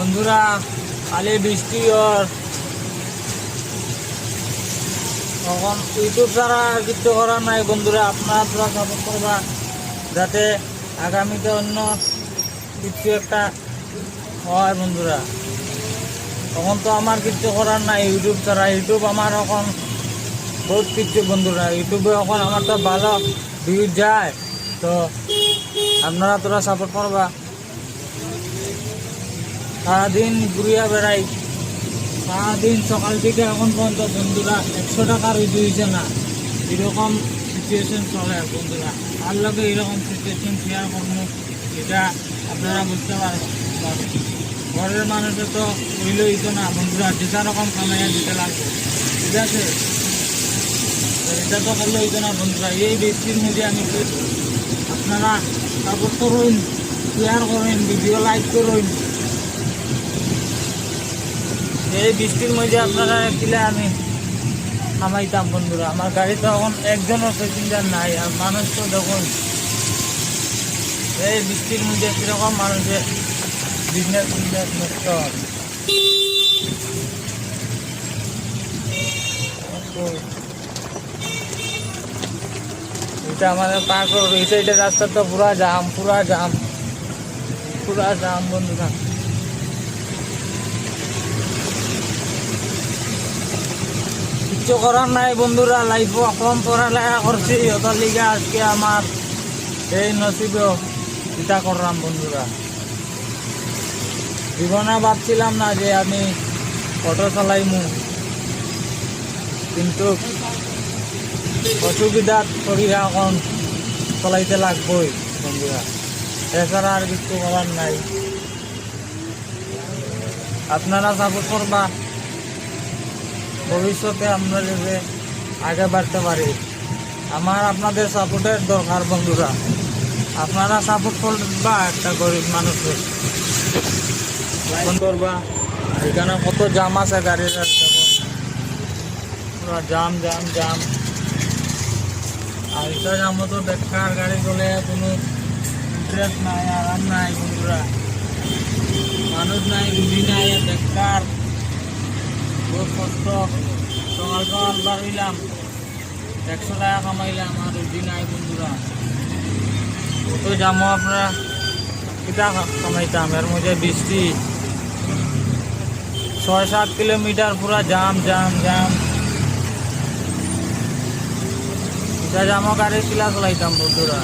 বন্ধুরা খালি বৃষ্টি ওর তখন ইউটিউব ছাড়া আর কিছু করার নাই। বন্ধুরা আপনারা তোরা সাপোর্ট করবা যাতে আগামীতে অন্য কিছু একটা হয়। বন্ধুরা তখন তো আমার কিছু করার নাই ইউটিউব ছাড়া। ইউটিউব আমার এখন বহুত কিছু। বন্ধুরা ইউটিউবে এখন আমার তো ভালো ভিউজ যায়, তো আপনারা তোরা সাপোর্ট করবা। সারাদিন ঘুরিয়া বেড়াই, সারাদিন সকাল থেকে এখন পর্যন্ত বন্ধুরা 100 টাকার রিভিউ হয়েছে না। এরকম সিচুয়েশন চলে বন্ধুরা। তার লগে এরকম সিচুয়েশন শেয়ার করবো, এটা আপনারা বুঝতে পারবেন। ঘরের মানুষের তো হইলে হইতো না বন্ধুরা, যেটা রকম কামাইয়া দিতে লাগবে, ঠিক আছে? এটা তো করলে হইতো না বন্ধুরা। এই বৃষ্টির মধ্যে আমি আপনারা সাপোর্ট করুন, শেয়ার করুন, ভিডিও লাইক করুন। এই বৃষ্টির মধ্যে আপনারা দিলে আমি থামাইতাম বন্ধুরা। আমার গাড়ি তো এখন একজনও প্যাসেঞ্জার নাই, আর মানুষ তো দেখুন এই বৃষ্টির মধ্যে কীরকম মানুষের বিজনেস নষ্ট হবে। এটা আমাদের পার করব, এই সাইডের রাস্তা তো পুরা জাম বন্ধুরা। কিছু করার নাই বন্ধুরা, লাইফ কম পড়ালেখা করছি, ওটার লিগে আজকে আমার এই নসিবেও চিন্তা করলাম বন্ধুরা। জীবনে ভাবছিলাম না যে আমি অটো চালাইমু, কিন্তু অসুবিধা করিয়া এখন চলাইতে লাগবই বন্ধুরা, এছাড়া আর কিছু করার নাই। আপনারা সাপোর্ট করবা, ভবিষ্যতে আমরা যাতে আগে বাড়তে পারি। আমার আপনাদের সাপোর্টের দরকার বন্ধুরা। আপনারা সাপোর্ট করবা একটা গরিব মানুষকে করবা। এখানে কত জাম আছে গাড়ির, পুরো জাম। আর এটা জামও তো বেকার, গাড়ি চলে কোনো ইন্টারেস্ট নাই, আরাম নাই বন্ধুরা। মানুষ নাই, রুজি নাই, বেকার, বহুত কষ্ট। সকাল বাড়িলাম 100 টাকা কামাইলাম, আর রুজি নাই বন্ধুরা। কত জামও আপনারা কিতা কামাইতাম, এর মধ্যে বৃষ্টি 6-7 কিলোমিটার পুরা জাম। এটা জামও গাড়ি কিলা চলাইতাম বন্ধুরা।